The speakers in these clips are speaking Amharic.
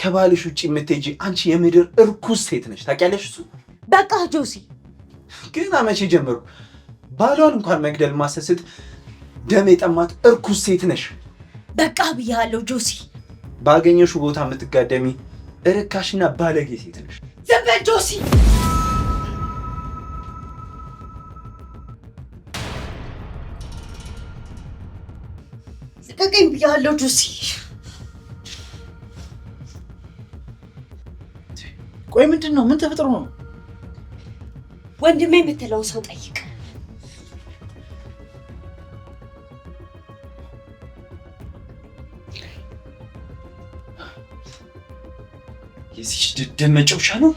ከባልሽ ውጪ የምትሄጂ አንቺ የምድር እርኩስ ሴት ነሽ። ታውቂያለሽ? እሱ በቃ ጆሲ፣ ገና መቼ ጀመሩ? ባሏን እንኳን መግደል ማሰስት ደም የጠማት እርኩስ ሴት ነሽ። በቃ ብያለሁ ጆሲ። ባገኘሽው ቦታ የምትጋደሚ እርካሽና ባለጌ ሴት ነሽ። ዝም በል ጆሲ። ልቀቀኝ ብያለሁ ጆሲ። ቆይ ምንድን ነው? ምን ተፈጥሮ ነው? ወንድሜ የምትለውን ሰው ጠይቅ። የዚህ ድድም መጨውሻ ነው።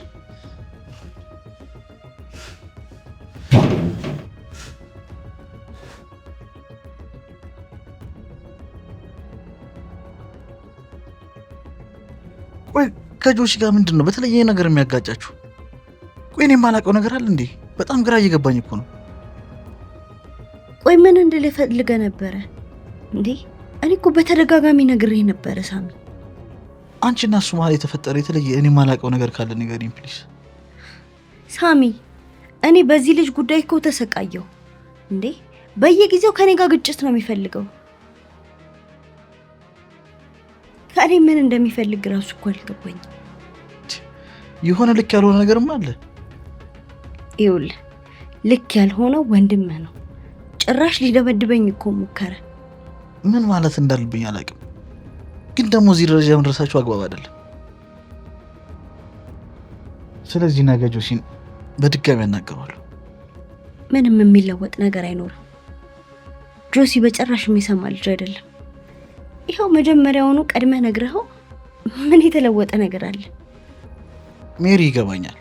ቆይ ከጆሲ ጋር ምንድን ነው በተለየ ነገር የሚያጋጫችሁ? ቆይ እኔ የማላውቀው ነገር አለ እንዴ? በጣም ግራ እየገባኝ እኮ ነው። ቆይ ምን እንድልህ ፈልገህ ነበረ እንዴ? እኔ እኮ በተደጋጋሚ ነግሬህ ነበረ ሳሚ። አንቺና እሱ መሀል የተፈጠረ የተለየ እኔ የማላውቀው ነገር ካለ ንገሪኝ ፕሊዝ። ሳሚ እኔ በዚህ ልጅ ጉዳይ እኮ ተሰቃየሁ እንዴ። በየጊዜው ከኔ ጋር ግጭት ነው የሚፈልገው። ከኔ ምን እንደሚፈልግ ራሱ እኮ አልገባኝም። የሆነ ልክ ያልሆነ ነገርም አለ። ይኸውልህ ልክ ያልሆነው ወንድምህ ነው። ጭራሽ ሊደበድበኝ እኮ ሞከረ። ምን ማለት እንዳልብኝ አላውቅም፣ ግን ደግሞ እዚህ ደረጃ መድረሳችሁ አግባብ አይደለም። ስለዚህ ነገ ጆሲን በድጋሚ ያናገረዋለሁ። ምንም የሚለወጥ ነገር አይኖርም። ጆሲ በጭራሽ የሚሰማ ልጅ አይደለም። ይኸው መጀመሪያውኑ ቀድመህ ነግረኸው ምን የተለወጠ ነገር አለ? ሜሪ ይገባኛል።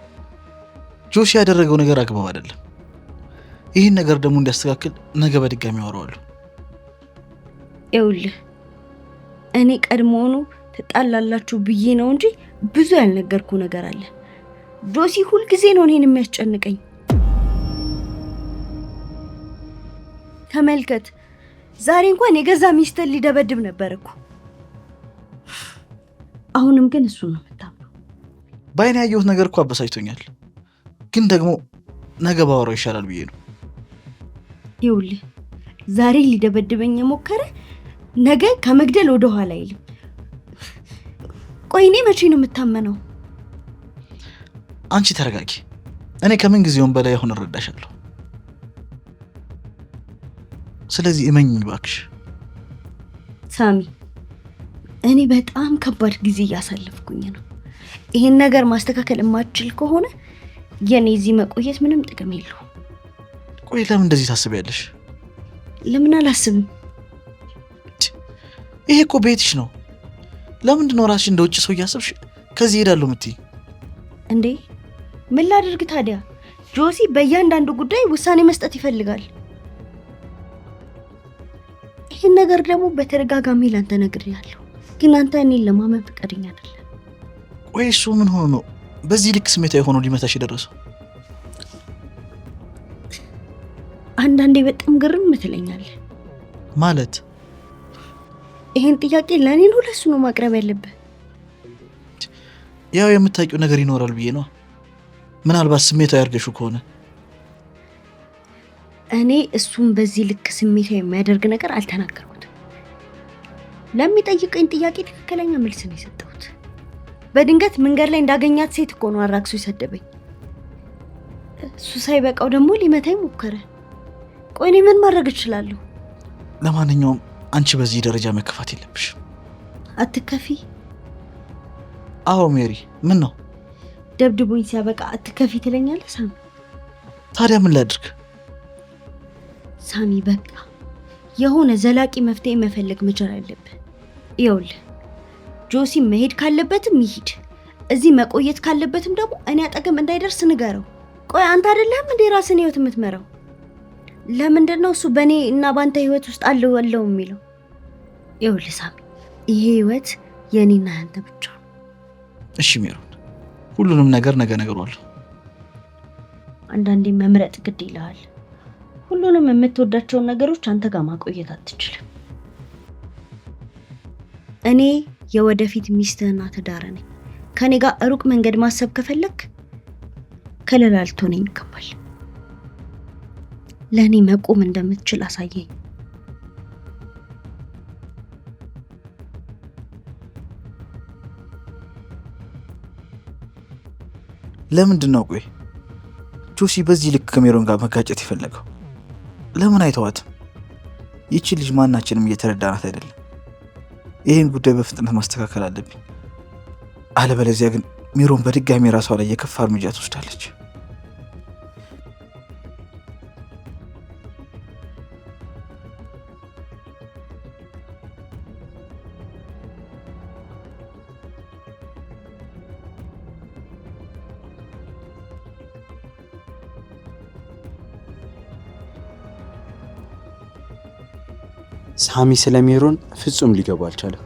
ጆሲ ያደረገው ነገር አግባብ አይደለም። ይህን ነገር ደግሞ እንዲያስተካክል ነገ በድጋሚ አወራዋለሁ። ይኸውልህ እኔ ቀድሞውኑ ትጣላላችሁ ብዬ ነው እንጂ ብዙ ያልነገርኩ ነገር አለ። ጆሲ ሁልጊዜ ነው እኔን የሚያስጨንቀኝ። ተመልከት፣ ዛሬ እንኳን የገዛ ሚስትን ሊደበድብ ነበር እኮ። አሁንም ግን እሱ ነው የምታምነው። በአይኔ ያየሁት ነገር እኮ አበሳጭቶኛል፣ ግን ደግሞ ነገ ባወራው ይሻላል ብዬ ነው። ይኸውልህ ዛሬ ሊደበድበኝ የሞከረ ነገ ከመግደል ወደ ኋላ አይልም። ቆይ እኔ መቼ ነው የምታመነው? አንቺ ተረጋጊ። እኔ ከምን ጊዜውም በላይ አሁን እረዳሻለሁ። ስለዚህ እመኝ እባክሽ። ሳሚ እኔ በጣም ከባድ ጊዜ እያሳለፍኩኝ ነው። ይሄን ነገር ማስተካከል የማትችል ከሆነ የኔ እዚህ መቆየት ምንም ጥቅም የለውም። ቆይ ለምን እንደዚህ ታስቢያለሽ? ለምን አላስብም? ይሄ እኮ ቤትሽ ነው። ለምንድን ነው ራስሽ እንደ ውጭ ሰው እያሰብሽ ከዚህ ሄዳለሁ የምትይ? እንዴ ምን ላድርግ ታዲያ? ጆሲ በእያንዳንዱ ጉዳይ ውሳኔ መስጠት ይፈልጋል። ይህን ነገር ደግሞ በተደጋጋሚ ላንተ ነግሬያለሁ፣ ግን አንተ እኔን ለማመን ፈቃደኛ አይደለም። ቆይ እሱ ምን ሆኖ ነው በዚህ ልክ ስሜታዊ ሆኖ ሊመታሽ የደረሰው? አንዳንዴ በጣም ግርም ትለኛለህ። ማለት ይሄን ጥያቄ ለእኔ ነው ለሱ ነው ማቅረብ ያለብህ? ያው የምታውቂው ነገር ይኖራል ብዬ ነው። ምናልባት ስሜታዊ አድርገሽው ከሆነ እኔ እሱን በዚህ ልክ ስሜታዊ የሚያደርግ ነገር አልተናገርኩትም። ለሚጠይቀኝ ጥያቄ ትክክለኛ መልስ ነው የሰጠሁት። በድንገት መንገድ ላይ እንዳገኛት ሴት እኮ ነው አራክሶ የሰደበኝ። እሱ ሳይበቃው ደግሞ ሊመታኝ ሞከረ። ቆይ እኔ ምን ማድረግ እችላለሁ? ለማንኛውም አንቺ በዚህ ደረጃ መከፋት የለብሽም። አትከፊ። አዎ ሜሪ፣ ምን ነው ደብድቦኝ ሲያበቃ አትከፊ ትለኛለህ ሳሚ? ታዲያ ምን ላድርግ? ሳሚ በቃ የሆነ ዘላቂ መፍትሄ መፈለግ መቻል አለብህ። ይኸውልህ ጆሲ መሄድ ካለበትም ይሂድ፣ እዚህ መቆየት ካለበትም ደግሞ እኔ አጠገብ እንዳይደርስ ንገረው። ቆይ አንተ አይደለህም እንዴ ራስን ህይወት የምትመራው? ለምንድን ነው እሱ በእኔ እና በአንተ ህይወት ውስጥ አለው የሚለው? ይኸውልህ ሳሚ ይሄ ህይወት የእኔና ያንተ ብቻ ነው። እሺ ሜሮን፣ ሁሉንም ነገር ነገ እነግረዋለሁ። አንዳንዴ መምረጥ ግድ ይልሃል። ሁሉንም የምትወዳቸውን ነገሮች አንተ ጋር ማቆየት አትችልም። እኔ የወደፊት ሚስትህና ትዳር ነኝ። ከኔ ጋር ሩቅ መንገድ ማሰብ ከፈለክ ከለላ ልትሆነኝ ይገባል። ለኔ መቆም እንደምትችል አሳየኝ። ለምንድን ነው ቆይ ጆሲ በዚህ ልክ ከሜሮን ጋር መጋጨት የፈለገው? ለምን አይተዋትም? ይቺ ልጅ ማናችንም እየተረዳናት አይደለም። ይህን ጉዳይ በፍጥነት ማስተካከል አለብኝ። አለበለዚያ ግን ሜሮን በድጋሚ ራሷ ላይ የከፋ እርምጃ ትወስዳለች። ሳሚ ስለ ሜሮን ፍጹም ሊገባ አልቻለም።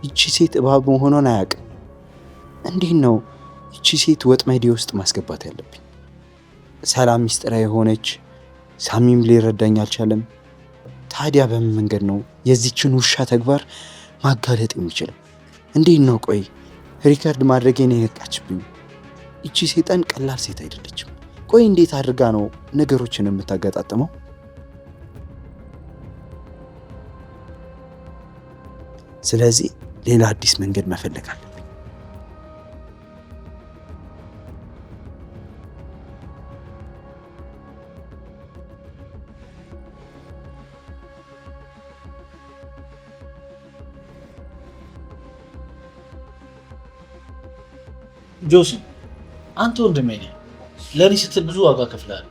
ይቺ ሴት እባብ መሆኗን አያውቅም። እንዴት ነው ይቺ ሴት ወጥመዴ ውስጥ ማስገባት ያለብኝ? ሰላም ሚስጥራዊ የሆነች፣ ሳሚም ሊረዳኝ አልቻለም። ታዲያ በምን መንገድ ነው የዚችን ውሻ ተግባር ማጋለጥ የሚችለው? እንዴት ነው ቆይ ሪከርድ ማድረጌን የነቃችብኝ? ይቺ ሴጣን ቀላል ሴት አይደለችም። ቆይ እንዴት አድርጋ ነው ነገሮችን የምታገጣጥመው? ስለዚህ ሌላ አዲስ መንገድ መፈለግ አለብኝ። ጆሲ አንተ ወንድሜ ነህ። ለኔ ስትል ብዙ ዋጋ ከፍለሃል።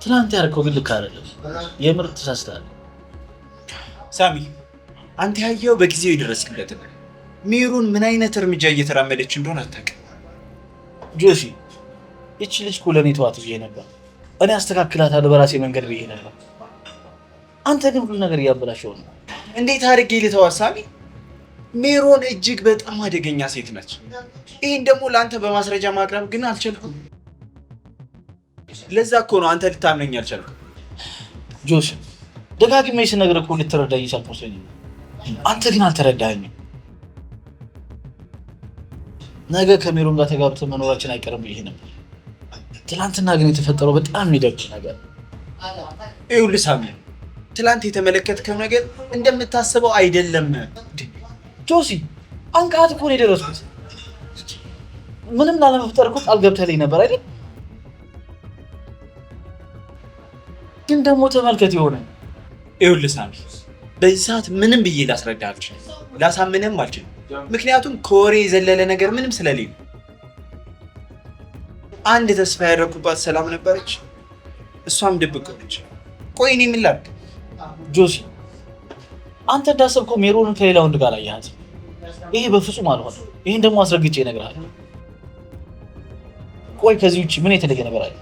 ትናንት ያደረከው ግን ልክ አይደለም። የምር ተሳስተሃል። ሳሚ አንተ ያየው በጊዜው ይደረስክለት ነው። ሜሮን ምን አይነት እርምጃ እየተራመደች እንደሆነ አታውቅም። ጆሲ ይቺ ልጅ እኮ ለኔ ተዋት ብዬ ነበር። እኔ አስተካክላታለሁ በራሴ መንገድ ብዬ ነበር። አንተ ግን ሁሉ ነገር እያበላሸው ነው። እንዴት አድርጌ ልተዋት ሳሚ? ሜሮን እጅግ በጣም አደገኛ ሴት ነች። ይሄን ደግሞ ለአንተ በማስረጃ ማቅረብ ግን አልቻልኩም። ለዛ እኮ ነው አንተ ልታምነኝ አልቻልኩም። ጆሲ ደጋግሜ ስነግርህ እኮ ልትረዳኝ አልቻልኩም። አንተ ግን አልተረዳኸኝም። ነገ ከሜሮን ጋር ተጋብተን መኖራችን አይቀርም ብዬ ነበር። ትላንትና ግን የተፈጠረው በጣም የሚደብር ነገር። ይኸውልህ ሳሚ ትላንት የተመለከትከው ነገር እንደምታስበው አይደለም። ጆሲ አንቃት እኮ ነው የደረስኩት። ምንም ላለመፍጠር እኮ ቃል ገብተህልኝ ነበር አይደል? ግን ደግሞ ተመልከት የሆነ ይኸውልህ ሳሚ በዚህ ሰዓት ምንም ብዬ ላስረዳ አልችልም፣ ላሳምንም አልችልም። ምክንያቱም ከወሬ የዘለለ ነገር ምንም ስለሌለ። አንድ ተስፋ ያደረኩባት ሰላም ነበረች፣ እሷም ድብቅ ሆነች። ቆይ እኔ ምን ላድርግ? ጆሲ አንተ እንዳሰብከው ሜሮንን ከሌላ ወንድ ጋር አያያት። ይሄ በፍጹም አልሆነም። ይሄን ደግሞ አስረግጬ እነግርሃለሁ። ቆይ ከዚህ ውጪ ምን የተለየ ነገር አለ?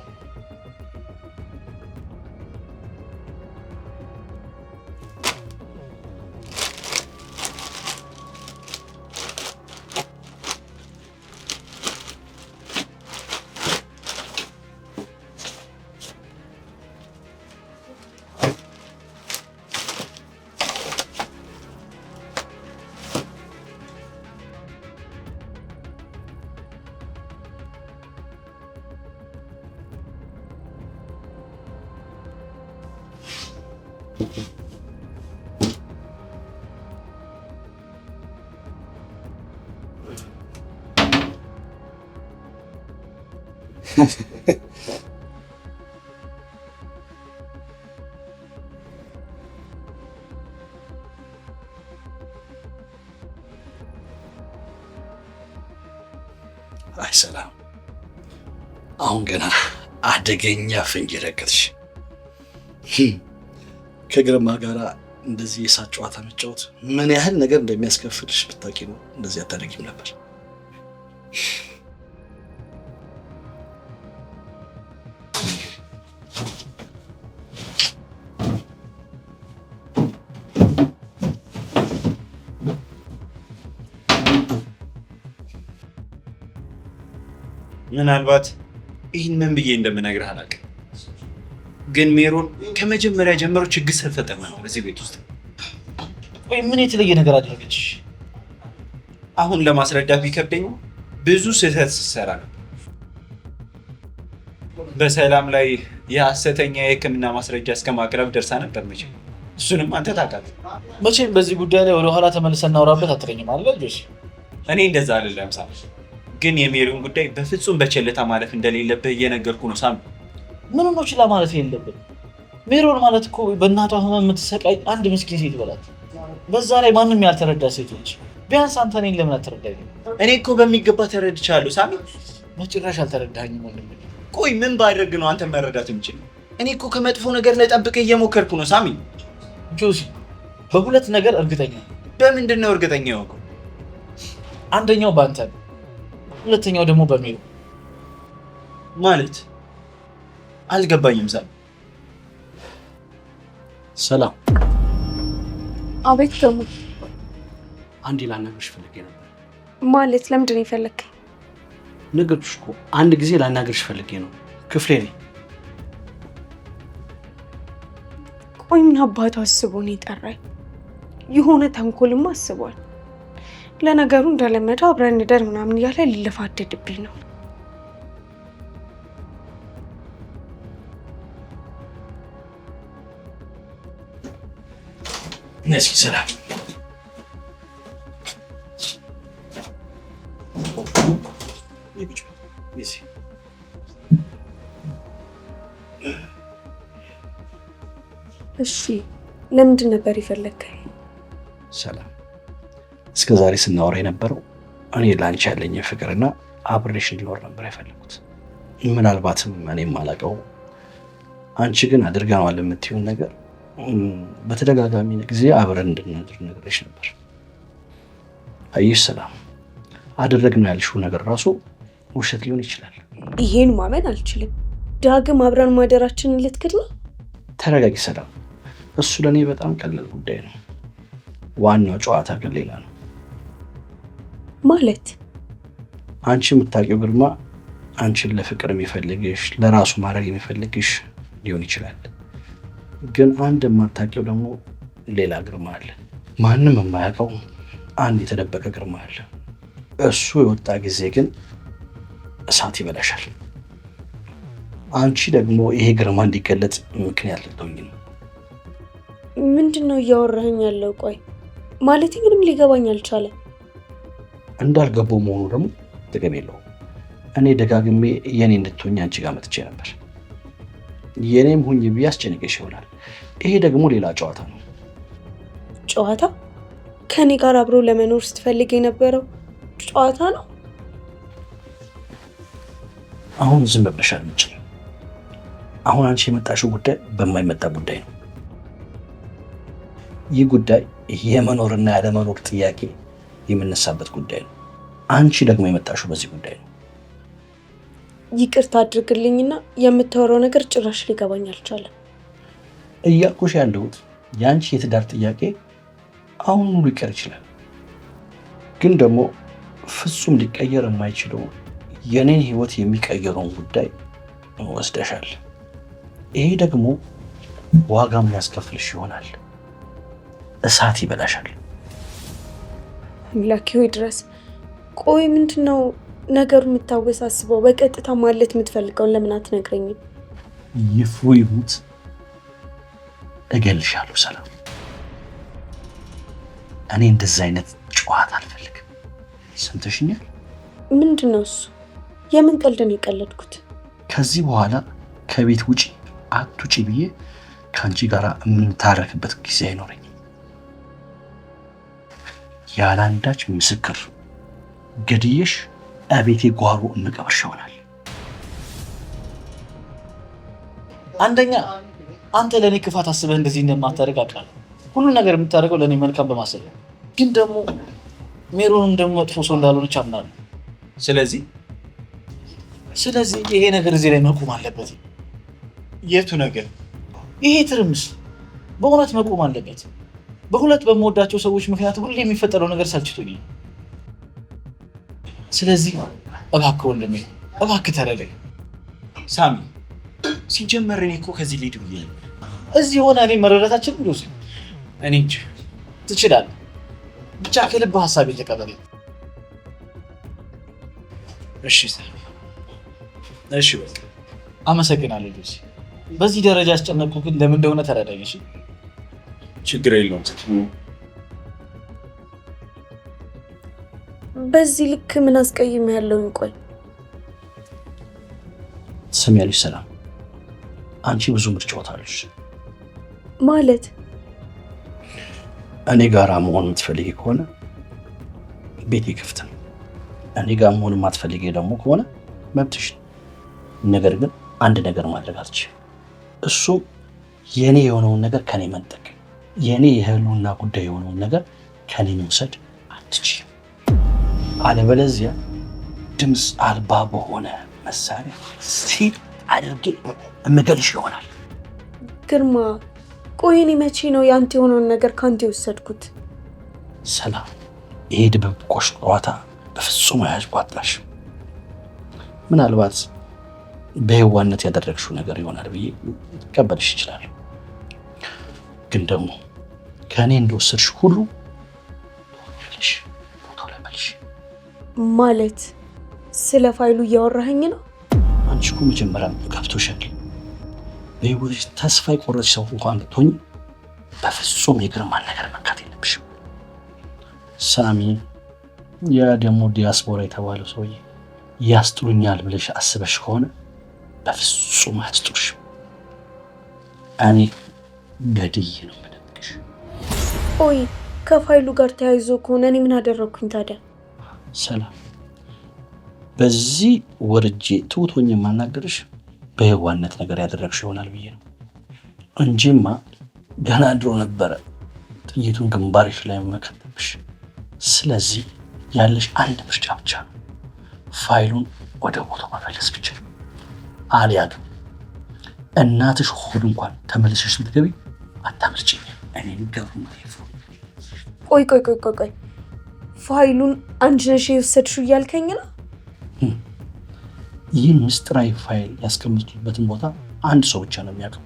አይ ሰላም፣ አሁን ገና አደገኛ ፍንጅ ረገጥሽ። ከግርማ ጋር እንደዚህ የሳት ጨዋታ መጫወት ምን ያህል ነገር እንደሚያስከፍልሽ ብታውቂ ነው እንደዚህ አታደርጊም ነበር። ምናልባት ይህን ምን ብዬ እንደምነግርህ አላውቅም፣ ግን ሜሮን ከመጀመሪያ ጀምሮ ችግር ስትፈጠር ነበር እዚህ ቤት ውስጥ። ወይ ምን የተለየ ነገር አደረገች? አሁን ለማስረዳት ቢከብደኝ ብዙ ስህተት ስትሰራ ነው። በሰላም ላይ የሐሰተኛ የሕክምና ማስረጃ እስከ ማቅረብ ደርሳ ነበር። መቼም እሱንም አንተ ታውቃለህ። መቼም በዚህ ጉዳይ ላይ ወደኋላ ተመልሰን እናውራበት አትለኝም አለ ጆሲ። እኔ እንደዛ አይደለም ሳሚ፣ ግን የሜሪውን ጉዳይ በፍጹም በቸልታ ማለፍ እንደሌለብህ እየነገርኩ ነው ሳሚ። ምን ነው ችላ ማለት የለብን። ሜሮን ማለት እኮ በእናቷ ህመም የምትሰቃይ አንድ ምስኪን ሴት በላት። በዛ ላይ ማንም ያልተረዳ ሴቶች። ቢያንስ አንተ እኔን ለምን አትረዳኝ? እኔ እኮ በሚገባ ተረድቻለሁ ሳሚ። በጭራሽ አልተረዳኸኝም ወንድሜ። ቆይ ምን ባደርግ ነው አንተ መረዳት የምችል? እኔ እኮ ከመጥፎ ነገር ልጠብቅህ እየሞከርኩ ነው ሳሚ። ጆሲ በሁለት ነገር እርግጠኛ ነኝ። በምንድን ነው እርግጠኛ የሆንከው? አንደኛው በአንተ ነው፣ ሁለተኛው ደግሞ በሜሮ። ማለት አልገባኝም ሳሚ። ሰላም። አቤት ደግሞ አንዴ ላናግርሽ ፈልጌ ነበር። ማለት ለምንድን ነው የፈለግከኝ? ነገርኩሽ እኮ አንድ ጊዜ ላናግርሽ ፈልጌ ነው። ክፍሌ ነኝ። ቆይ ምን አባቱ አስቦ ነው የጠራኝ? የሆነ ተንኮልማ አስቧል። ለነገሩ እንደለመደው አብረን እንደር ምናምን እያለ ሊለፋደድብኝ ነው። ነሲ ሰላም። እሺ ለምንድን ነበር የፈለግከኝ? ሰላም፣ እስከ ዛሬ ስናወራ የነበረው እኔ ለአንቺ ያለኝ ፍቅርና አብሬሽ እንዲኖር ነበር የፈለጉት። ምናልባትም እኔም አላውቀው፣ አንቺ ግን አድርገናል የምትይውን ነገር በተደጋጋሚ ጊዜ አብረን እንድናድር ነግሬሽ ነበር። አየሽ ሰላም፣ አደረግነው ያልሽው ነገር ራሱ ውሸት ሊሆን ይችላል። ይሄን ማመን አልችልም። ዳግም አብረን ማደራችንን ልትክድ ነው? ተረጋጊ ሰላም፣ እሱ ለእኔ በጣም ቀላል ጉዳይ ነው። ዋናው ጨዋታ ግን ሌላ ነው። ማለት አንቺ የምታውቂው ግርማ አንቺን ለፍቅር የሚፈልግሽ ለራሱ ማድረግ የሚፈልግሽ ሊሆን ይችላል። ግን አንድ የማታውቂው ደግሞ ሌላ ግርማ አለ። ማንም የማያውቀው አንድ የተደበቀ ግርማ አለ። እሱ የወጣ ጊዜ ግን እሳት ይበላሻል። አንቺ ደግሞ ይሄ ግርማ እንዲገለጥ ምክንያት ልትሆኚ ነው። ምንድን ነው እያወራኸኝ ያለው? ቆይ ማለቴ ምንም ሊገባኝ አልቻለም። እንዳልገባው መሆኑ ደግሞ ጥቅም የለውም። እኔ ደጋግሜ የኔ እንድትሆኝ አንቺ ጋር መጥቼ ነበር። የኔም ሁኝ ብዬ አስጨንቄሽ ይሆናል። ይሄ ደግሞ ሌላ ጨዋታ ነው። ጨዋታ? ከኔ ጋር አብሮ ለመኖር ስትፈልግ የነበረው ጨዋታ ነው? አሁን ዝም ብለሽ አድምጪኝ። አሁን አንቺ የመጣሽው ጉዳይ በማይመጣ ጉዳይ ነው። ይህ ጉዳይ የመኖርና ያለመኖር ጥያቄ የምነሳበት ጉዳይ ነው። አንቺ ደግሞ የመጣሽው በዚህ ጉዳይ ነው። ይቅርታ አድርግልኝና የምታወራው ነገር ጭራሽ ሊገባኝ አልቻለም። እያልኩሽ ያለሁት የአንቺ የትዳር ጥያቄ አሁን ሙሉ ሊቀር ይችላል፣ ግን ደግሞ ፍጹም ሊቀየር የማይችለው የኔን ህይወት የሚቀየረውን ጉዳይ ወስደሻል። ይሄ ደግሞ ዋጋም ያስከፍልሽ ይሆናል። እሳት ይበላሻል። ላኪው ድረስ። ቆይ ምንድነው ነገሩ የምታወሳስበው? በቀጥታ ማለት የምትፈልገውን ለምን አትነግረኝም? ይፍሩ ይሙት እገልሻለሁ ሰላም። እኔ እንደዛ አይነት ጨዋታ አልፈልግም። ሰምተሽኛል? ምንድነው እሱ? የምን ቀልድ ነው የቀለድኩት? ከዚህ በኋላ ከቤት ውጪ አትውጪ ብዬ ከአንቺ ጋር የምንታረክበት ጊዜ አይኖረኝም። ያላንዳች ምስክር ገድዬሽ አቤቴ ጓሮ እንቀብርሽ ይሆናል። አንደኛ አንተ ለእኔ ክፋት አስበህ እንደዚህ እንደማታደርግ አውቃለሁ። ሁሉ ነገር የምታደርገው ለእኔ መልካም በማሰብ ነው። ግን ደግሞ ሜሮንም ደግሞ መጥፎ ሰው እንዳልሆነች አምናለሁ። ስለዚህ ይሄ ነገር እዚህ ላይ መቆም አለበት። የቱ ነገር? ይሄ ትርምስ በእውነት መቆም አለበት። በሁለት በምወዳቸው ሰዎች ምክንያት ሁሌ የሚፈጠረው ነገር ሰልችቶኛል። ስለዚህ እባክህ ወንድሜ፣ እባክህ ተረዳኝ። ሳሚ ሲጀመር እኔ እኮ ከዚህ ልሂድ ብዬ ነው። እዚህ ሆነ እኔ መረዳታችን ጆሲ፣ እኔ እንጂ ትችላለህ። ብቻ ከልብ ሀሳቤን ተቀበለኝ። እሺ ሳሚ፣ እሺ በቃ አመሰግናለሁ ጆሲ። በዚህ ደረጃ ያስጨነቅኩ ግን ለምን እንደሆነ ተረዳኝ። እሺ ችግር የለውም። በዚህ ልክ ምን አስቀይም ያለውን? ቆይ ትሰሚያለሽ ሰላም፣ አንቺ ብዙ ምርጫዎች አሉሽ። ማለት እኔ ጋራ መሆን የምትፈልጊ ከሆነ ቤቴ ክፍት ነው። እኔ ጋር መሆን የማትፈልጊ ደግሞ ከሆነ መብትሽ። ነገር ግን አንድ ነገር ማድረግ አትችይም። እሱም የኔ የሆነውን ነገር ከኔ መንጠቅ፣ የኔ የህልውና ጉዳይ የሆነውን ነገር ከኔ መውሰድ አትችይም። አለበለዚያ ድምፅ አልባ በሆነ መሳሪያ ሲል አድርጌ እምገልሽ ይሆናል። ግርማ፣ ቆይ እኔ መቼ ነው ያንተ የሆነውን ነገር ካንተ የወሰድኩት? ሰላም፣ ይሄ ድብብቆሽ ጨዋታ በፍጹም አያስቧጥላሽም። ምናልባት በህዋነት ያደረግሽው ነገር ይሆናል ብዬ ልቀበልሽ ይችላል። ግን ደግሞ ከእኔ እንደወሰድሽ ሁሉ ቦታው ላይ መልሽ። ማለት ስለ ፋይሉ እያወራኸኝ ነው? አንቺ እኮ መጀመሪያ ገብቶሻል። በህይወትሽ ተስፋ የቆረጥሽ ሰው እንኳን ብትሆኝ በፍጹም የግርማን ነገር መንካት የለብሽም። ሳሚ፣ ያ ደግሞ ዲያስፖራ የተባለው ሰውዬ ያስጥሉኛል ብለሽ አስበሽ ከሆነ በፍጹም አያስጥሉሽም። እኔ ገድዬ ነው የምደብቅሽ። ቆይ ከፋይሉ ጋር ተያይዞ ከሆነ እኔ ምን አደረግኩኝ ታዲያ? ሰላም፣ በዚህ ወርጄ ትሁት ሆኜ የማናገርሽ በየዋነት ነገር ያደረግሽ ይሆናል ብዬ ነው እንጂማ ገና ድሮ ነበረ ጥይቱን ግንባርሽ ላይ መከተብሽ። ስለዚህ ያለሽ አንድ ምርጫ ብቻ ነው፣ ፋይሉን ወደ ቦታው መመለስ ብቻ። አሊያ ግን እናትሽ ሆድ እንኳን ተመልሰሽ ልትገቢ አታመልጭኝ። እኔ ገሩ ቆይ ፋይሉን አንቺ ነሽ የወሰድሽው እያልከኝ ነው? ይህን ምስጢራዊ ፋይል ያስቀምጡበትን ቦታ አንድ ሰው ብቻ ነው የሚያውቀው።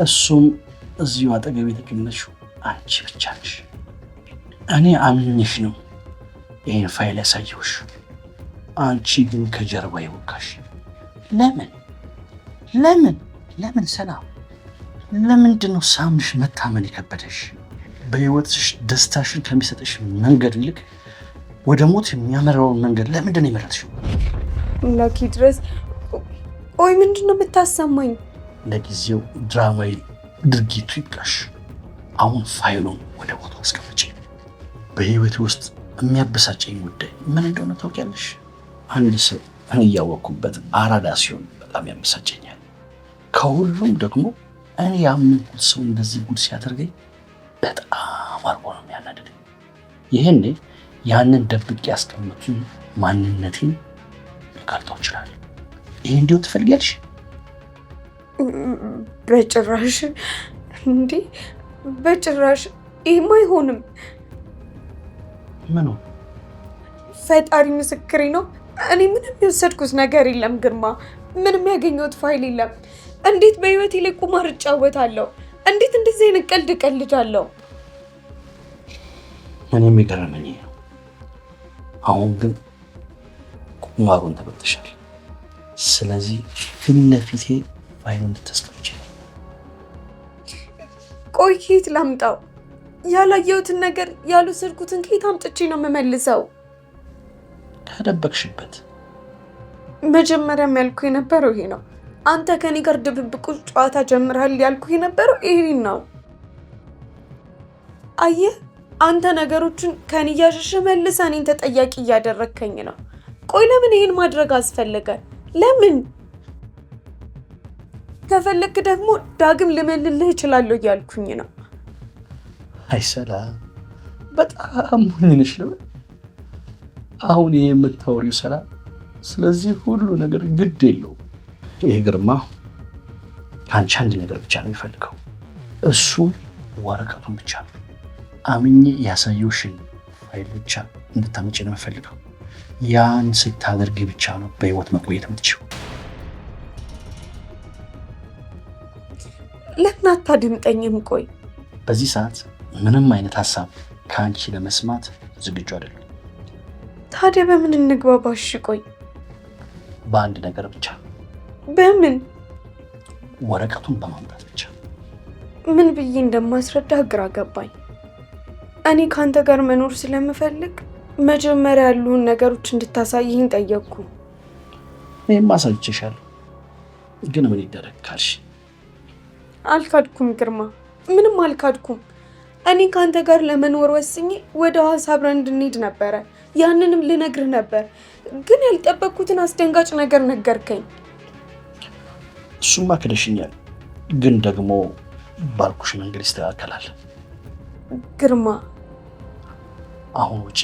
እሱም እዚሁ አጠገብ የተቀመጥሽው አንቺ ብቻ ነሽ። እኔ አምኜሽ ነው ይህን ፋይል ያሳየውሽ። አንቺ ግን ከጀርባ ይወቃሽ። ለምን ሰላም? ለምንድን ነው ሳምንሽ መታመን የከበደሽ? በህይወትሽ ደስታሽን ከሚሰጥሽ መንገድ ይልቅ ወደ ሞት የሚያመራውን መንገድ ለምንድን ነው የመረጥሽው? ላኪ ድረስ ቆይ፣ ምንድን ነው የምታሰማኝ? ለጊዜው ድራማዊ ድርጊቱ ይብቃሽ። አሁን ፋይሉን ወደ ቦታው አስቀምጪ። በህይወት ውስጥ የሚያበሳጨኝ ጉዳይ ምን እንደሆነ ታውቂያለሽ? አንድ ሰው እኔ እያወቅኩበት አራዳ ሲሆን በጣም ያበሳጨኛል። ከሁሉም ደግሞ እኔ ያመንኩት ሰው እንደዚህ ጉድ ሲያደርገኝ በጣም አርጎ ነው የሚያናድደኝ። ይህኔ ያንን ደብቄ ያስቀመጡኝ ማንነቴን ልጋልጠው እችላለሁ። ይህ እንዲሁ ትፈልጊያለሽ? በጭራሽ እንዴ! በጭራሽ ይህም አይሆንም። ምኑ? ፈጣሪ ምስክሬ ነው። እኔ ምንም የወሰድኩት ነገር የለም ግርማ፣ ምንም ያገኘሁት ፋይል የለም። እንዴት በህይወቴ ላይ ቁማር እጫወታለሁ? እንዴት እንደዚህ አይነት ቀልድ እቀልዳለሁ? እኔም የገረመኝ ነው። አሁን ግን ቁማሩን ተበልተሻል። ስለዚህ ፊት ለፊቴ ፋይሉን እንድታስቀምጪ ነው። ቆይ ከየት ላምጣው? ያላየሁትን ነገር ያልወሰድኩትን ከየት አምጥቼ ነው የምመልሰው? ከደበቅሽበት። መጀመሪያም ያልኩ የነበረው ይሄ ነው። አንተ ከኔ ጋር ድብብቆሽ ጨዋታ ጀምረሃል ያልኩ የነበረው ይሄን ነው። አየህ፣ አንተ ነገሮችን ከኔ እያሸሸ መልሰህ እኔን ተጠያቂ እያደረግከኝ ነው። ቆይ ለምን ይሄን ማድረግ አስፈለገ? ለምን? ከፈለክ ደግሞ ዳግም ልመልልህ እችላለሁ እያልኩኝ ነው። አይ ሰላም፣ በጣም ሞኝ ነሽ ልበል? አሁን ይሄ የምታወሪው ሰላም ስለዚህ ሁሉ ነገር ግድ የለውም። ይሄ ግርማ ከአንቺ አንድ ነገር ብቻ ነው የሚፈልገው፣ እሱ ወረቀቱን ብቻ ነው። አምኜ ያሳየውሽን ፋይል ብቻ እንድታመጪ ነው የምፈልገው። ያን ስታደርጊ ብቻ ነው በህይወት መቆየት የምትችይው። ለምን አታድምጠኝም? ቆይ በዚህ ሰዓት ምንም አይነት ሀሳብ ከአንቺ ለመስማት ዝግጁ አይደለም። ታዲያ በምን እንግባባሽ? ቆይ በአንድ ነገር ብቻ። በምን? ወረቀቱን በማምጣት ብቻ። ምን ብዬ እንደማስረዳ ግራ ገባኝ። እኔ ካንተ ጋር መኖር ስለምፈልግ መጀመሪያ ያሉን ነገሮች እንድታሳይኝ ጠየቅኩ። እኔም አሳይቼሻለሁ፣ ግን ምን ይደረግ ካልሽ? አልካድኩም ግርማ፣ ምንም አልካድኩም። እኔ ካንተ ጋር ለመኖር ወስኜ ወደ ሐዋሳ አብረን እንድንሄድ ነበረ። ያንንም ልነግርህ ነበር፣ ግን ያልጠበቅኩትን አስደንጋጭ ነገር ነገርከኝ። እሱማ ክደሽኛል፣ ግን ደግሞ ባልኩሽ መንገድ ይስተካከላል። ግርማ አሁን ውጪ፣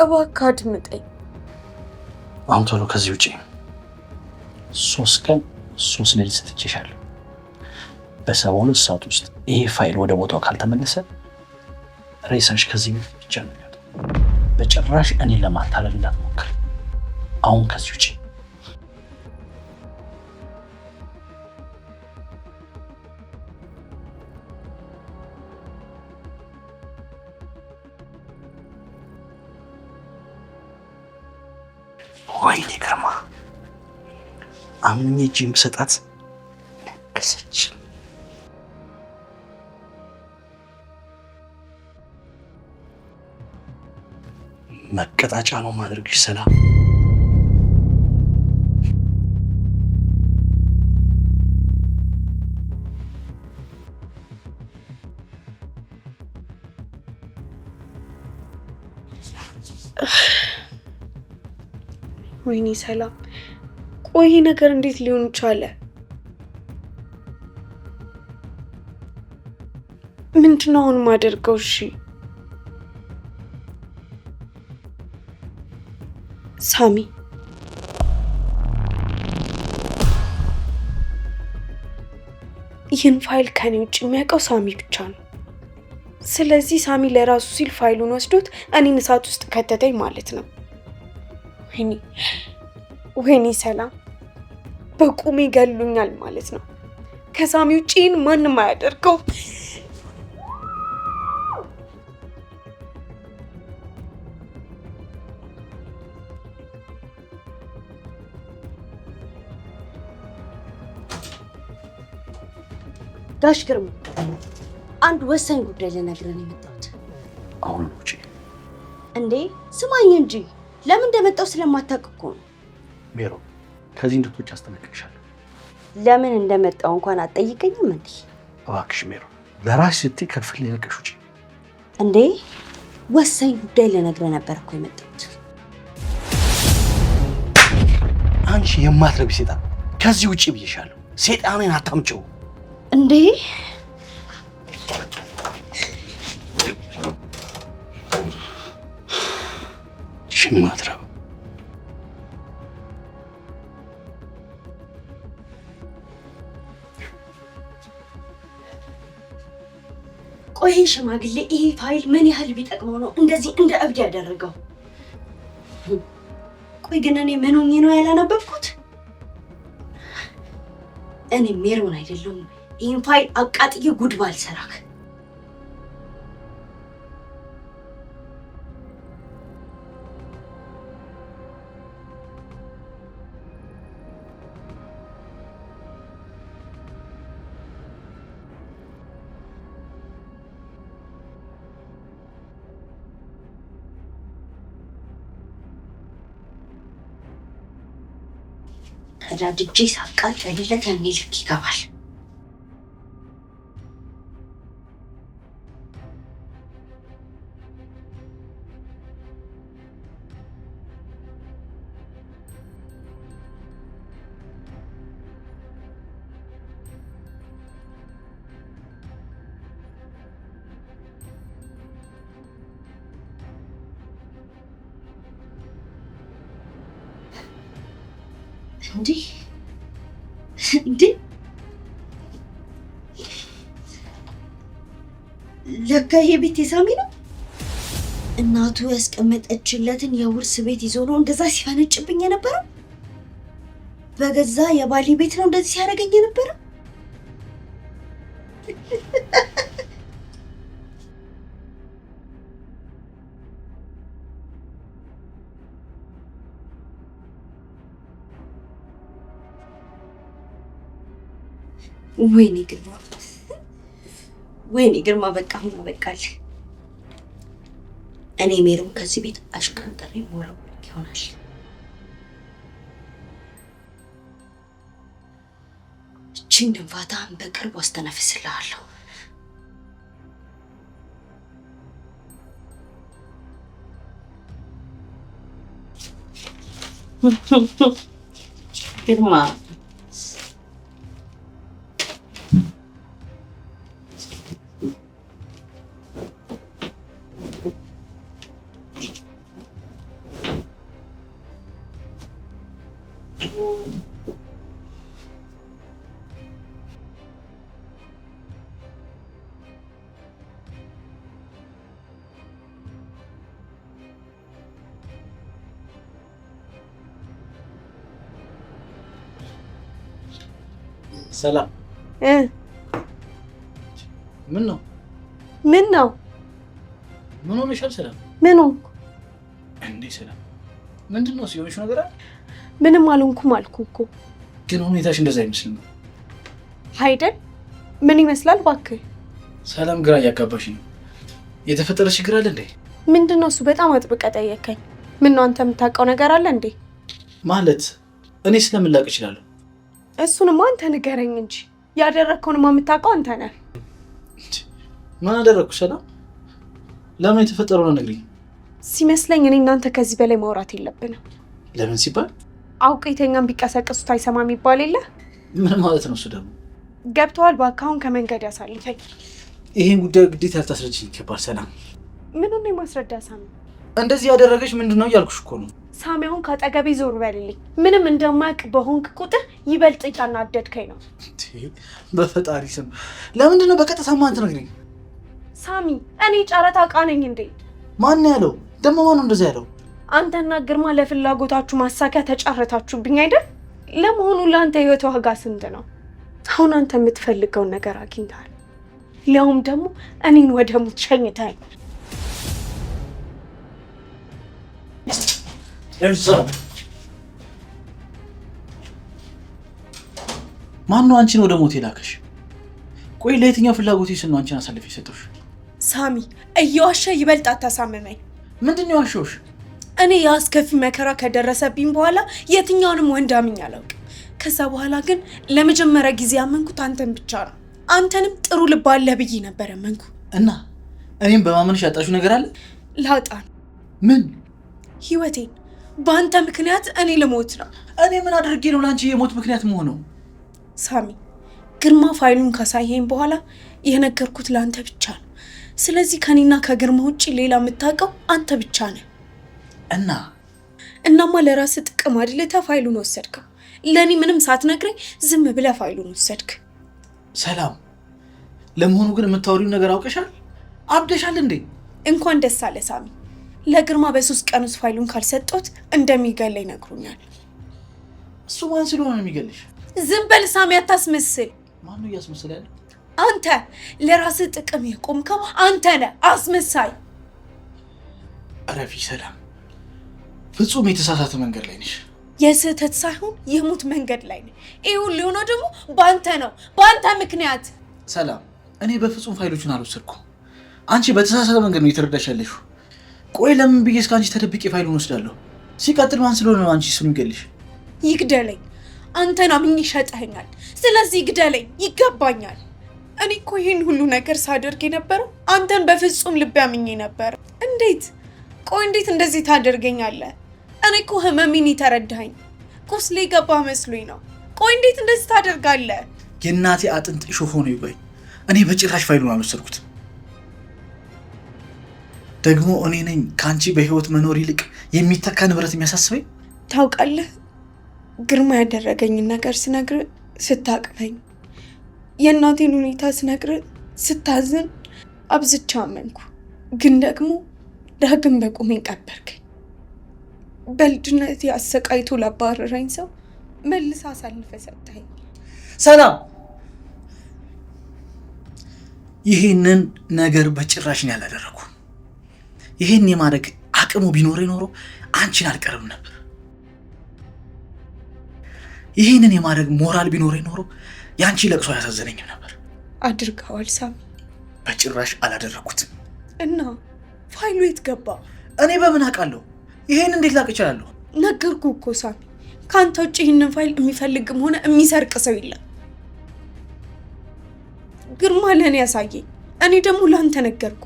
እባክህ አድምጠኝ። አሁን ቶሎ ከዚህ ውጪ። 3 ቀን 3 ሌሊት ሰጥቼሻለሁ። በ72 ሰዓት ውስጥ ይሄ ፋይል ወደ ቦታው ካልተመለሰ ሬሳሽ ከዚህ ብቻ ነው የሚወጣው። በጭራሽ እኔን ለማታለል እንዳትሞክር። አሁን ከዚህ ውጪ። ወይኔ ግርማ፣ አምኜ እጅ የምሰጣት ነገሰች። መቀጣጫ ነው ማድረግሽ ሰላም። ወይኔ ሰላም፣ ቆይ ነገር እንዴት ሊሆን ቻለ? ምንድነው አሁን ማደርገው? እሺ ሳሚ፣ ይህን ፋይል ከኔ ውጭ የሚያውቀው ሳሚ ብቻ ነው። ስለዚህ ሳሚ ለራሱ ሲል ፋይሉን ወስዶት እኔን እሳት ውስጥ ከተተኝ ማለት ነው። ወይኔ ሰላም፣ በቁሜ ገሉኛል ማለት ነው። ከሳሚ ውጭ ይህን ማንም አያደርገው። ጋሽ ግርማ፣ አንድ ወሳኝ ጉዳይ ልነግርህ ነው የመጣሁት። አሁን ውጪ። እንዴ ስማኝ እንጂ ለምን እንደመጣው ስለማታውቅ እኮ ነው። ሜሮ፣ ከዚህ እንድትወጪ አስጠነቅቅሻለሁ። ለምን እንደመጣው እንኳን አትጠይቀኝም እንዴ? እባክሽ ሜሮ፣ ለራስሽ ስትይ ከክፍል ልለቅሽ ውጪ። እንዴ ወሳኝ ጉዳይ ልነግርህ ነበር እኮ የመጣሁት። አንቺ የማትረቢ ሴጣን፣ ከዚህ ውጪ ብዬሻለሁ። ሴጣኔን አታምጪው። እንዴ ሽማትረብ ቆይ ሽማግሌ፣ ይሄ ፋይል ምን ያህል ቢጠቅመው ነው እንደዚህ እንደ እብድ ያደረገው? ቆይ ግን እኔ ምን ሆኜ ነው ያላነበብኩት? እኔ ሜሮን አይደለሁም ይህን ፋይል አቃጥዬ ጉድ ባልሰራክ። ተዳድጄ ሳቃጥልለት ያኔ ልክ ይገባል። እንዴ እንዴ ለካ ይሄ ቤት የሳሚ ነው። እናቱ ያስቀመጠችለትን የውርስ ቤት ይዞ ነው እንደዛ ሲፈነጭብኝ የነበረው። በገዛ የባሌ ቤት ነው እንደዚህ ሲያደርገኝ የነበረው። ወይኔ ግርማ በቃ አሁን በቃል እኔ ሜሮን ከዚህ ቤት አሽቀንጥሬ ሞራው ይሆናል። እቺን ድንፋታን በቅርቡ አስተነፍስልሃለሁ። ግርማ ሰላም ምን ነው? ምን ነው? ምን ሆነሻል? ሰላም ምን ሆንኩ እንዴ? ሰላም ምንድን ነው ሲሆንሽ ነገር አለ? ምንም አልሆንኩም አልኩህ እኮ። ግን ሁኔታሽ እንደዛ አይመስልም አይደል? ምን ይመስላል እባክህ? ሰላም ግራ እያጋባሽ ነው። የተፈጠረ ችግር አለ እንዴ? ምንድን ነው እሱ? በጣም አጥብቀህ ጠየከኝ። ምን ነው አንተ የምታውቀው ነገር አለ እንዴ? ማለት እኔ ስለምን ላውቅ እችላለሁ? እሱንማ አንተ ንገረኝ እንጂ ያደረግከውንማ የምታውቀው አንተ ነህ። ምን አደረግኩ? ሰላም ለምን የተፈጠረውን ነግሪኝ። ሲመስለኝ እኔ እናንተ ከዚህ በላይ ማውራት የለብንም። ለምን ሲባል? አውቀ የተኛን ቢቀሰቅሱት አይሰማም ይባል የለ? ምን ማለት ነው እሱ ደግሞ? ገብተዋል። እባክህ አሁን ከመንገድ ያሳልፈኝ። ይሄን ጉዳይ ግዴታ ያልታስረጅኝ ይገባል። ሰላም ምኑን ነው የማስረዳ? ሳሚ እንደዚህ ያደረገች ምንድን ነው እያልኩሽ እኮ ነው። ሳሚ አሁን ከአጠገቤ ዞር በልልኝ። ምንም እንደማያውቅ በሆንክ ቁጥር ይበልጥ እያናደድከኝ ነው። በፈጣሪ ስም ለምንድን ነው በቀጥታ ማን ትነግሪኝ? ሳሚ እኔ ጨረታ ዕቃ ነኝ እንዴ? ማን ያለው ደግሞ? ማነው እንደዛ ያለው? አንተና ግርማ ለፍላጎታችሁ ማሳኪያ ተጫረታችሁብኝ አይደል? ለመሆኑ ለአንተ ህይወት ዋጋ ስንት ነው? አሁን አንተ የምትፈልገውን ነገር አግኝተሃል። ሊያውም ደግሞ እኔን ወደ ሙት ሸኝተሃል። ማነው አንቺን ወደ ሞት የላከሽ? ቆይ ለየትኛው ፍላጎት ስል ነው አንቺን አሳልፌ የሰጠሁሽ? ሳሚ እየዋሸ ይበልጥ አታሳምመኝ። ምንድን ነው ያሸሁሽ? እኔ የአስከፊ መከራ ከደረሰብኝ በኋላ የትኛውንም ወንድ አምኜ አላውቅም። ከዛ በኋላ ግን ለመጀመሪያ ጊዜ ያመንኩት አንተን ብቻ ነው። አንተንም ጥሩ ልብ አለህ ብዬ ነበር ያመንኩ። እና እኔም በማመንሽ ያጣሽው ነገር አለ? ላጣ ነው። ምን? ህይወቴን በአንተ ምክንያት እኔ ልሞት ነው። እኔ ምን አድርጌ ነው ለአንቺ የሞት ምክንያት መሆነው? ሳሚ ግርማ ፋይሉን ካሳየኝ በኋላ የነገርኩት ለአንተ ብቻ ነው። ስለዚህ ከኔና ከግርማ ውጭ ሌላ የምታውቀው አንተ ብቻ ነህ። እናማ ለራስህ ጥቅም አድልተህ ፋይሉን ወሰድከው። ለእኔ ምንም ሳትነግረኝ ዝም ብለህ ፋይሉን ወሰድክ። ሰላም ለመሆኑ ግን የምታወሪው ነገር አውቀሻል? አብደሻል እንዴ? እንኳን ደስ አለ ሳሚ። ለግርማ በ3 ቀን ውስጥ ፋይሉን ካልሰጠሁት እንደሚገለኝ ነግሮኛል። እሱ ማን ስለሆነ ነው የሚገልሽ? ዝም በል ሳሚ፣ አታስመስል። ማን ነው እያስመሰለ ያለው? አንተ ለራስህ ጥቅም የቆምከው አንተ ነህ አስመሳይ። አረፊ ሰላም፣ ፍጹም የተሳሳተ መንገድ ላይ ነሽ። የስህተት ሳይሆን የሞት መንገድ ላይ ነህ። ይህ ሁሉ የሆነው ደግሞ በአንተ ነው፣ በአንተ ምክንያት። ሰላም፣ እኔ በፍጹም ፋይሎቹን አልወሰድኩም። አንቺ በተሳሳተ መንገድ ነው የተረዳሽ ያለሽው። ቆይ ለምን ብዬ እስከ አንቺ ተደብቄ ፋይሉን ወስዳለሁ? ሲቀጥል ማን ስለሆነ ነው አንቺ እሱን የሚገልሽ? ይግደለኝ። አንተን አምኜ ሸጠኸኛል። ስለዚህ ግደለኝ፣ ይገባኛል። እኔ እኮ ይህን ሁሉ ነገር ሳደርግ የነበረው አንተን በፍጹም ልቤ አምኜ ነበር። እንዴት? ቆይ እንዴት እንደዚህ ታደርገኛለህ? እኔ እኮ ህመሜን የተረዳኸኝ ቁስሌ ገባህ መስሎኝ ነው። ቆይ እንዴት እንደዚህ ታደርጋለህ? የእናቴ አጥንት እሾህ ሆኖ ይባይ። እኔ በጭራሽ ፋይሉን አልወሰድኩትም። ደግሞ እኔ ነኝ ከአንቺ በህይወት መኖር ይልቅ የሚተካ ንብረት የሚያሳስበኝ። ታውቃለህ፣ ግርማ ያደረገኝን ነገር ስነግር ስታቅፈኝ፣ የእናቴን ሁኔታ ስነግር ስታዝን አብዝቻ አመንኩ። ግን ደግሞ ዳግም በቁሜን ቀበርከኝ። በልጅነት አሰቃይቶ ላባረረኝ ሰው መልስ አሳልፈ ሰጠኝ። ሰላም፣ ይህንን ነገር በጭራሽ ነው ያላደረኩ። ይህን የማድረግ አቅሙ ቢኖር ኖሮ አንቺን አልቀርም ነበር። ይህንን የማድረግ ሞራል ቢኖር ኖሮ ያንቺ ለቅሶ አያሳዘነኝም ነበር። አድርገዋል ሳሚ። በጭራሽ አላደረኩትም። እና ፋይሉ የት ገባ? እኔ በምን አውቃለሁ? ይሄን እንዴት ላቅ እችላለሁ? ነገርኩ እኮ ሳሚ፣ ከአንተ ውጭ ይህንን ፋይል የሚፈልግም ሆነ የሚሰርቅ ሰው የለም። ግርማ ለእኔ ያሳየኝ፣ እኔ ደግሞ ለአንተ ነገርኩ።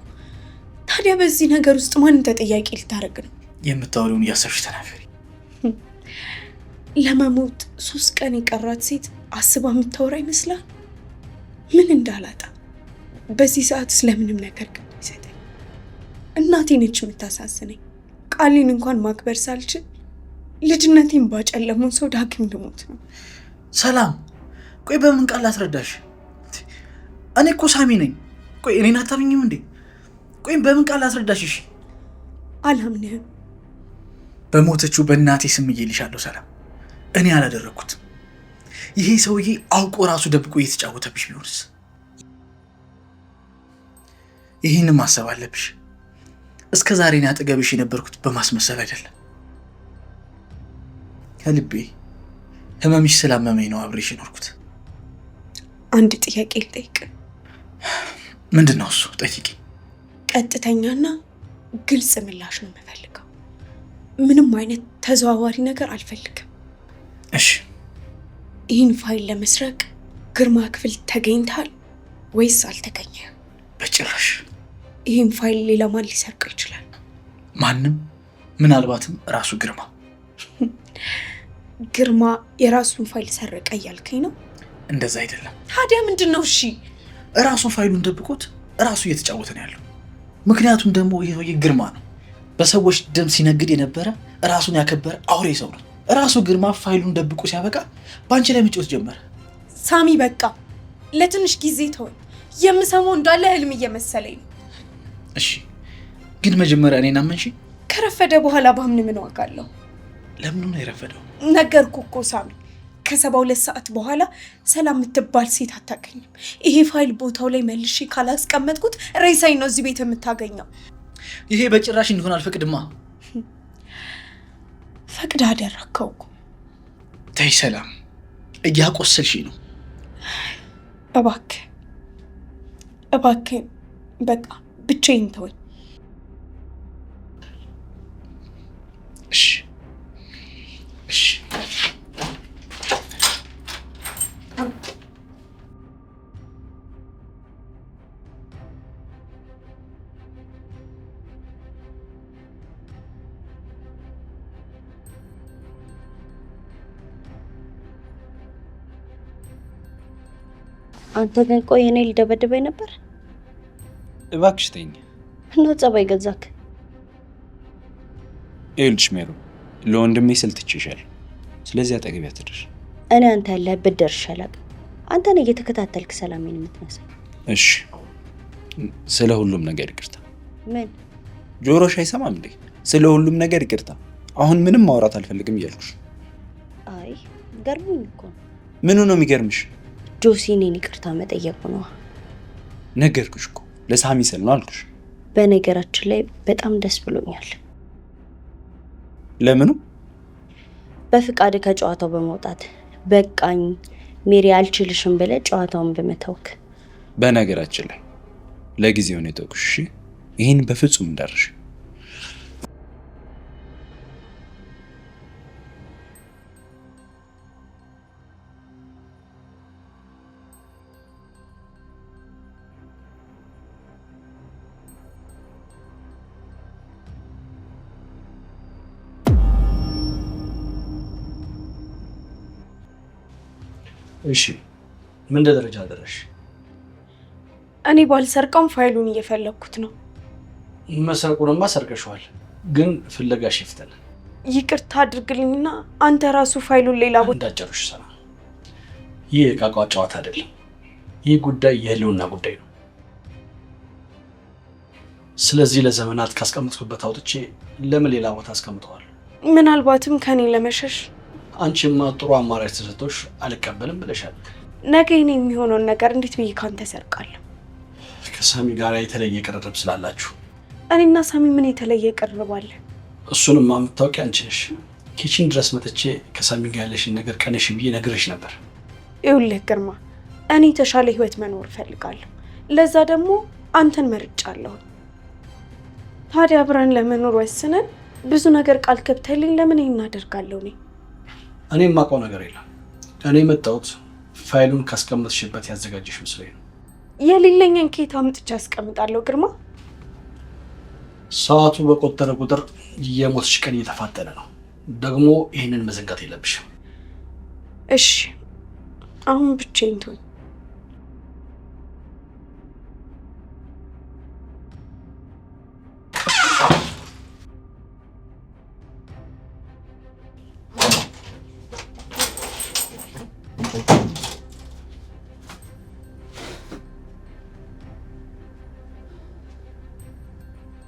ታዲያ በዚህ ነገር ውስጥ ማንን ተጠያቂ ልታደርግ ነው? የምታወሪውን እያሰብሽ ተናገሪ። ለመሞት 3 ቀን የቀራት ሴት አስባ የምታወራ ይመስላል? ምን እንዳላጣ በዚህ ሰዓት ስለምንም ነገር ግን ይሰጠኝ። እናቴ ነች የምታሳዝነኝ። ቃሌን እንኳን ማክበር ሳልችል ልጅነቴን ባጨለመው ሰው ዳግም ልሞት ነው። ሰላም፣ ቆይ በምን ቃል ላስረዳሽ? እኔ እኮ ሳሚ ነኝ። ቆይ እኔን አታምኝም እንዴ? ቆይ በምን ቃል ላስረዳሽ? እሺ አላምንህም። በሞተችው በእናቴ ስም እየልሻለሁ ሰላም፣ እኔ አላደረኩትም። ይሄ ሰውዬ አውቆ ራሱ ደብቆ እየተጫወተብሽ ቢሆንስ? ይህንን ማሰብ አለብሽ። እስከ ዛሬ እኔ አጠገብሽ የነበርኩት በማስመሰል አይደለም። ከልቤ ህመምሽ ስላመመኝ ነው አብሬሽ የኖርኩት። አንድ ጥያቄ ልጠይቅ። ምንድን ነው እሱ? ጠይቂ። ቀጥተኛና ግልጽ ምላሽ ነው የምፈልገው። ምንም አይነት ተዘዋዋሪ ነገር አልፈልግም። እሺ። ይህን ፋይል ለመስረቅ ግርማ ክፍል ተገኝተሃል ወይስ አልተገኘህም? በጭራሽ። ይህን ፋይል ሌላ ማን ሊሰርቀው ይችላል? ማንም፣ ምናልባትም ራሱ ግርማ። ግርማ የራሱን ፋይል ሰረቀ እያልከኝ ነው? እንደዛ አይደለም። ታዲያ ምንድን ነው? እሺ፣ ራሱ ፋይሉን ደብቆት ራሱ እየተጫወተ ነው ያለው። ምክንያቱም ደግሞ ይሄ ግርማ ነው። በሰዎች ደም ሲነግድ የነበረ ራሱን ያከበረ አውሬ ሰው ነው። ራሱ ግርማ ፋይሉን ደብቆ ሲያበቃ በአንቺ ላይ መጫወት ጀመረ። ሳሚ በቃ ለትንሽ ጊዜ ተወኝ። የምሰማው እንዳለ ህልም እየመሰለኝ ነው። እሺ፣ ግን መጀመሪያ እኔን አመንሽ? ከረፈደ በኋላ ባምን ምን ዋጋ አለው? ለምን ነው የረፈደው? ነገርኩ እኮ ሳሚ፣ ከ72 ሰዓት በኋላ ሰላም የምትባል ሴት አታገኝም። ይሄ ፋይል ቦታው ላይ መልሼ ካላስቀመጥኩት ሬሳኝ ነው እዚህ ቤት የምታገኘው። ይሄ በጭራሽ እንዲሆን አልፈቅድማ። ፈቅድ አደረግከው እኮ። ተይ ሰላም፣ እያቆሰልሽ ነው። እባክህ እባክህ፣ በቃ ብቻዬን ተወኝ። እሺ እሺ። አንተ ግን ቆይ እኔ ልደበድበኝ ነበር? እባክሽ ተይኝ። እና ጸባይ ገዛክ? ይኸውልሽ ሜሮ፣ ለወንድሜ ስል ትችይሻለሁ። ስለዚህ አጠገቢያ አትደርሽ። እኔ አንተ ያለህበት ደርሼ አላውቅም። አንተን እየተከታተልክ ሰላሜን የምትመስል። እሺ፣ ስለ ሁሉም ነገር ይቅርታ። ምን ጆሮሽ አይሰማም እንዴ? ስለ ሁሉም ነገር ይቅርታ። አሁን ምንም ማውራት አልፈልግም እያልኩሽ። አይ ገርሞኝ እኮ ነው። ምኑ ነው የሚገርምሽ? ጆሲ እኔን ይቅርታ መጠየቁ ነው። ነገርኩሽ እኮ ለሳሚ ስል ነው አልኩሽ። በነገራችን ላይ በጣም ደስ ብሎኛል። ለምኑ? በፍቃድ ከጨዋታው በመውጣት በቃኝ ሜሪ አልችልሽም ብለህ ጨዋታውን በመተውክ። በነገራችን ላይ ለጊዜው ነው የተውኩሽ። እሺ፣ ይሄን በፍጹም እንዳርሽ። እሺ፣ ምን ደረጃ ደረሽ? እኔ ባልሰርቀውም ፋይሉን እየፈለግኩት ነው። መሰርቁንማ ሰርቀሽዋል፣ ግን ፍለጋሽ ይፍተን። ይቅርታ አድርግልኝና አንተ ራሱ ፋይሉን ሌላ ቦታ እንዳጨርሽ ሰራ። ይህ የቃቃ ጨዋታ አይደለም። ይህ ጉዳይ የህልውና ጉዳይ ነው። ስለዚህ ለዘመናት ካስቀምጥኩበት አውጥቼ ለምን ሌላ ቦታ አስቀምጠዋል? ምናልባትም ከኔ ለመሸሽ። አንቺማ ጥሩ አማራጭ ተሰጥቶሽ አልቀበልም ብለሻል። ነገ እኔ የሚሆነውን ነገር እንዴት ብዬ ካንተ ሰርቃለሁ? ከሳሚ ጋር የተለየ ቅርርብ ስላላችሁ። እኔና ሳሚ ምን የተለየ ቅርርባለ? እሱንማ የምታውቂ አንቺ ነሽ። ኪችን ድረስ መጥቼ ከሳሚ ጋር ያለሽን ነገር ቀነሽ ብዬ ነግሬሽ ነበር። ይኸውልህ ግርማ፣ እኔ የተሻለ ህይወት መኖር እፈልጋለሁ። ለዛ ደግሞ አንተን መርጫለሁ። ታዲያ አብረን ለመኖር ወስነን ብዙ ነገር ቃል ገብተልኝ ለምን ይሄን እናደርጋለሁ? እኔ የማውቀው ነገር የለም። እኔ የመጣሁት ፋይሉን ካስቀመጥሽበት ያዘጋጀሽ መስሎኝ ነው። የሌለኝን ከየት አምጥቼ አስቀምጣለሁ ግርማ? ሰዓቱ በቆጠረ ቁጥር የሞትሽ ቀን እየተፋጠነ ነው። ደግሞ ይህንን መዘንጋት የለብሽም። እሺ አሁን ብቻዬን ተወኝ።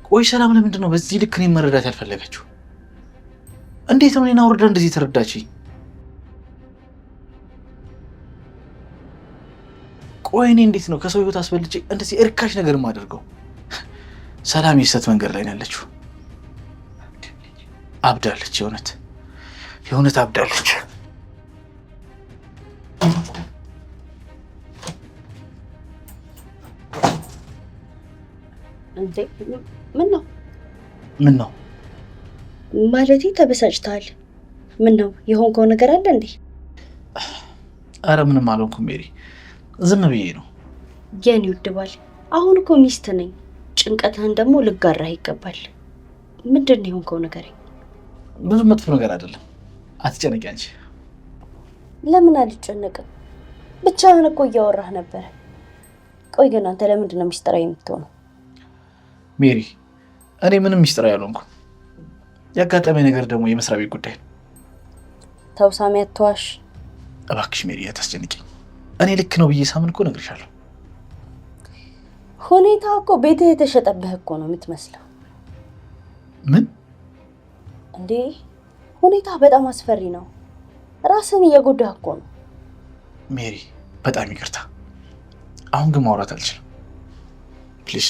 ቆይ ሰላም ለምንድን ነው በዚህ ልክ እኔን መረዳት ያልፈለገችው? እንዴት ነው እኔን አውርዳ እንደዚህ ተረዳችኝ? ቆይ እኔ እንዴት ነው ከሰው ህይወት አስበልጬ እንደዚህ እርካሽ ነገር የማደርገው? ሰላም የሰት መንገድ ላይ ነው ያለችው። አብዳለች። የእውነት አብዳለች። እንዴ ምን ነው ማለቴ? ተበሳጭተሃል? ምን ነው የሆንከው ነገር አለ እንዴ? አረ ምንም አልሆንኩም ሜሪ፣ ዝም ብዬ ነው። የኔ ውድ ባል፣ አሁን እኮ ሚስት ነኝ። ጭንቀትህን ደግሞ ልጋራህ ይገባል። ምንድን ነው የሆንከው ነገር? ብዙ መጥፎ ነገር አይደለም፣ አትጨነቂ አንቺ። ለምን አልጨነቅም? ብቻህን እኮ እያወራህ ነበረ። ቆይ ግን አንተ ለምንድን ነው ሚስጥራዊ የምትሆነው? ሜሪ፣ እኔ ምንም ሚስጥራዊ ያልሆንኩም። ያጋጠመኝ ነገር ደግሞ የመስሪያ ቤት ጉዳይ ነው። ተው ሳሚ፣ አትዋሽ እባክሽ ሜሪ፣ አታስጨንቂኝ። እኔ ልክ ነው ብዬ ሳምን እኮ እነግርሻለሁ። ሁኔታ እኮ ቤትህ የተሸጠብህ እኮ ነው የምትመስለው። ምን እንዴ? ሁኔታ በጣም አስፈሪ ነው። ራስን እየጎዳህ እኮ ነው። ሜሪ፣ በጣም ይቅርታ። አሁን ግን ማውራት አልችልም። ፕሊዝ